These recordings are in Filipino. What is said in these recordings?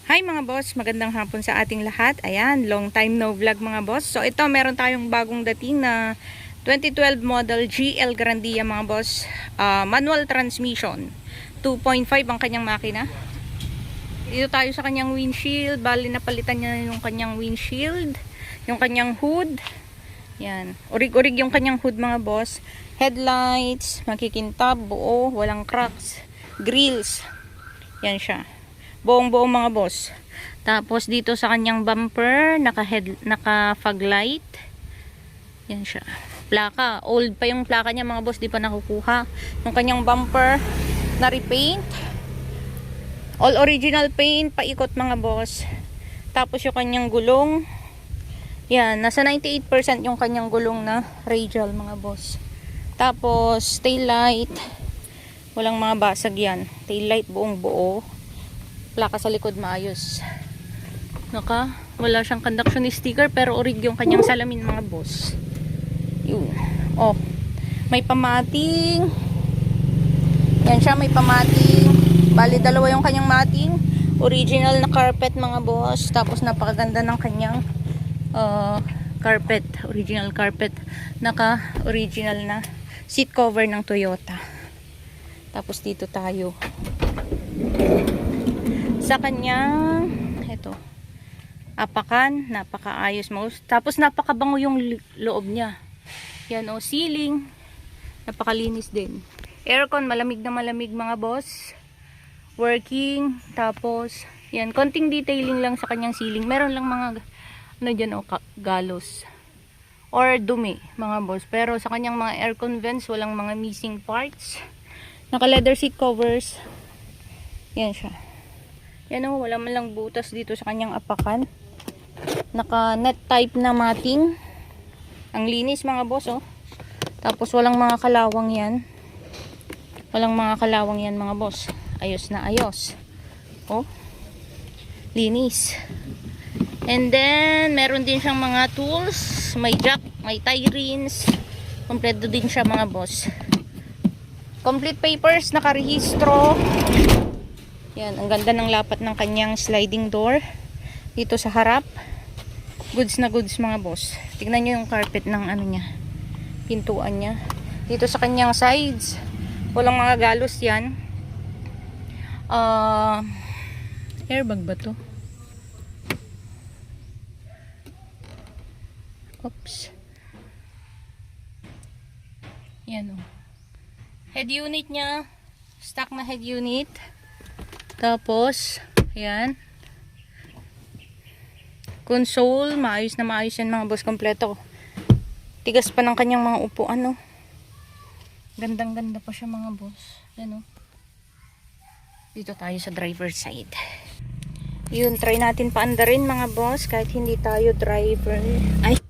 Hi mga boss, magandang hapon sa ating lahat. Ayan, long time no vlog mga boss. So ito, meron tayong bagong dating na 2012 model GL Grandia mga boss. Manual transmission. 2.5 ang kanyang makina. Dito tayo sa kanyang windshield. Bali napalitan niya yung kanyang windshield. Yung kanyang hood. Yan. Urig-urig yung kanyang hood mga boss. Headlights, makikintab, buo, walang cracks. Grills. Yan siya. Buong-buong mga boss. Tapos dito sa kanyang bumper, naka fog light. Yan siya. Plaka, old pa yung plaka niya mga boss, di pa nakukuha. Yung kanyang bumper na repaint. All original paint, paikot mga boss. Tapos yung kanyang gulong. Yan, nasa 98% yung kanyang gulong na radial mga boss. Tapos tail light. Walang mga basag yan. Tail light buong buo. Plaka sa likod maayos. Wala siyang conduction sticker pero orig yung kanyang salamin mga boss. Yun. Oh, may pamating. Yan siya, may pamating. Bali dalawa yung kanyang mating. Original na carpet mga boss. Tapos napakaganda ng kanyang carpet. Original carpet. Original na seat cover ng Toyota. Tapos dito tayo sa kanyang apakan, napakaayos mo. Tapos napakabango yung loob niya. Yan o, ceiling napakalinis din. Aircon, malamig na malamig mga boss. Working. Tapos yan, konting detailing lang sa kanyang ceiling. Meron lang mga galos or dumi mga boss. Pero sa kanyang mga aircon vents, walang mga missing parts. Naka leather seat covers. Yan siya. Yan o, wala man lang butas dito sa kanyang apakan. Naka net type na mating. Ang linis mga boss oh. Tapos walang mga kalawang yan. Walang mga kalawang yan mga boss. Ayos na ayos. Oh. Linis. And then meron din siyang mga tools. May jack, may tie rings. Kompleto din siya mga boss. Complete papers, nakarehistro. Yan, ang ganda ng lapat ng kanyang sliding door. Dito sa harap. Goods na goods mga boss. Tignan nyo yung carpet ng niya. Pintuan niya. Dito sa kanyang sides. Walang mga galos yan. Airbag ba to? Oops. Yan o. Head unit niya. Stock na head unit. Tapos, ayan. Console, maayos na maayos yan mga boss, kompleto. Tigas pa ng kanyang mga upuan, no. Gandang-ganda pa siya mga boss. Yan, no. Dito tayo sa driver side. Yun, try natin paandarin mga boss, kahit hindi tayo driver. Ay.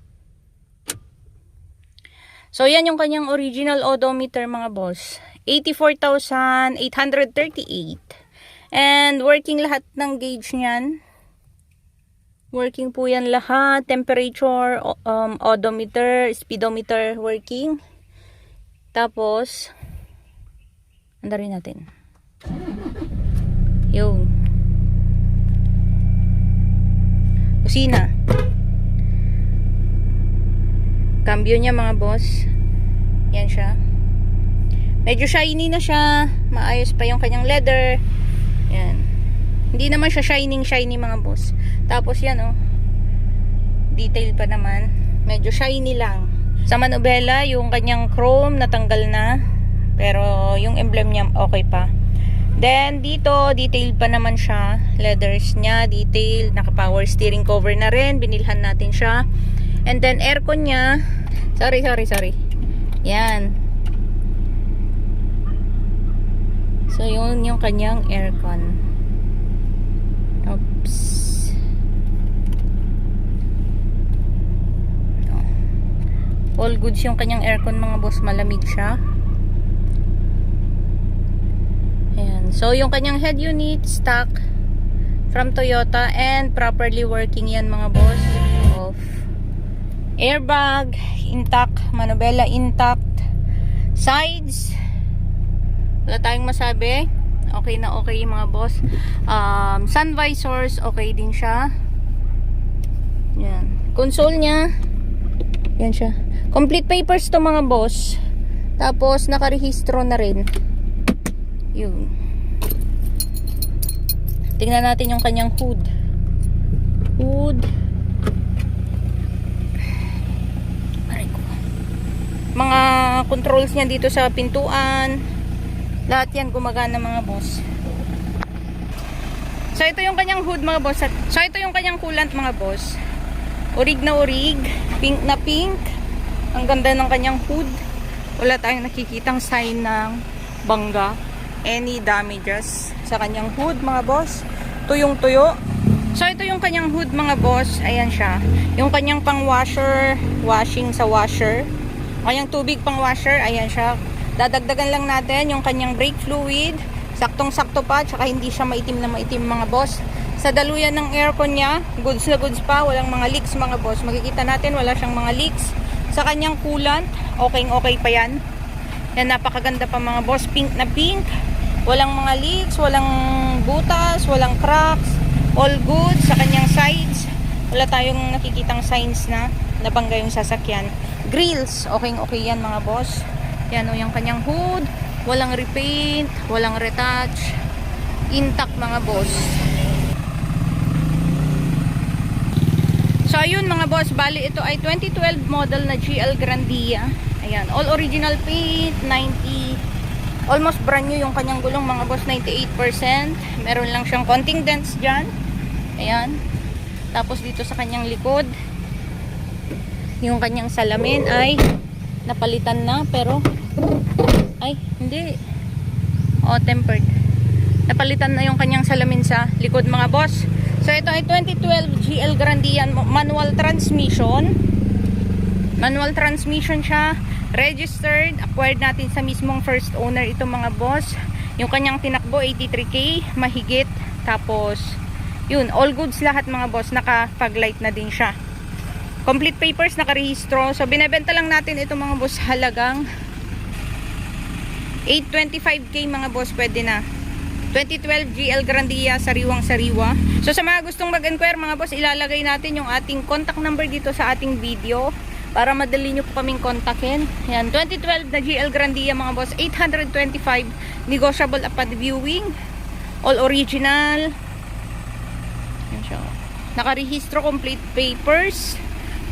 So, yan yung kanyang original odometer mga boss. 84,838. And working lahat ng gauge niyan. Working po yan lahat. Temperature, odometer, speedometer working. Tapos, andarin natin. Yung kusina. Cambio niya mga boss. Yan siya. Medyo shiny na siya. Maayos pa yung kanyang leather. Yan. Hindi naman siya shiny mga boss. Tapos yan oh. Detail pa naman. Medyo shiny lang. Sa manubela, yung kanyang chrome natanggal na. Pero yung emblem niya okay pa. Then dito, detail pa naman siya. Leathers niya, detail. Naka power steering cover na rin. Binilhan natin siya. And then aircon niya. Sorry. Yan. So, yun yung kanyang aircon. Oops. All goods yung kanyang aircon mga boss. Malamig siya. Ayan. So, yung kanyang head unit, stock from Toyota and properly working yan mga boss. Off. Airbag, intact. Manubela, intact. Sides, wala tayong masabi. Okay na okay mga boss. Sun visors, okay din siya. Yan. Console niya. Yan siya. Complete papers to mga boss. Tapos nakarehistro na rin. Yun. Tingnan natin yung kanyang hood. Aray ko. Mga controls niya dito sa pintuan. Lahat yan gumagana mga boss. So ito yung kanyang hood mga boss. So ito yung kanyang coolant mga boss. Orig na orig. Pink na pink. Ang ganda ng kanyang hood. Wala tayong nakikitang sign ng bangga. Any damages sa kanyang hood mga boss. Tuyong tuyo. So ito yung kanyang hood mga boss. Ayan siya. Yung kanyang pang washer. Washing sa washer. Kanyang tubig pang washer. Ayan siya. Dadagdagan lang natin yung kanyang brake fluid. Saktong sakto pa. Tsaka hindi siya maitim na maitim mga boss. Sa daluyan ng aircon niya, goods na goods pa, walang mga leaks mga boss. Makikita natin, wala siyang mga leaks. Sa kanyang coolant, okay pa yan. Yan, napakaganda pa mga boss. Pink na pink. Walang mga leaks, walang butas, walang cracks. All good. Sa kanyang sides, wala tayong nakikitang signs na nabangga yung sasakyan. Grills, okay yan mga boss. Yan o yung kanyang hood. Walang repaint, walang retouch. Intact mga boss. So ayun mga boss, bali ito ay 2012 model na GL Grandia. Ayan, all original paint, 90, almost brand new yung kanyang gulong mga boss, 98%. Meron lang siyang konting dents dyan. Ayan. Tapos dito sa kanyang likod, yung kanyang salamin ay napalitan na pero, ay hindi. Tempered. Napalitan na yung kanyang salamin sa likod mga boss. So ito ay 2012 GL Grandia manual transmission. Manual transmission siya. Registered. Acquired natin sa mismong first owner ito mga boss. Yung kanyang tinakbo 83k mahigit. Tapos yun, all goods lahat mga boss. Naka-fog light na din siya. Complete papers, nakarehistro. So binebenta lang natin ito mga boss halagang 825k mga boss, pwede na. 2012 GL Grandia, sariwang-sariwa. So sa mga gustong mag-inquire mga boss, ilalagay natin yung ating contact number dito sa ating video para madali nyo po kaming kontakin. Yan, 2012 na GL Grandia mga boss, 825, negotiable upon viewing. All original. Yan siya. Nakarehistro, complete papers.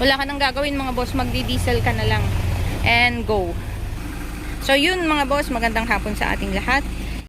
Wala ka nang gagawin mga boss, magdi-diesel ka na lang. And go. So yun mga boss, magandang hapon sa ating lahat.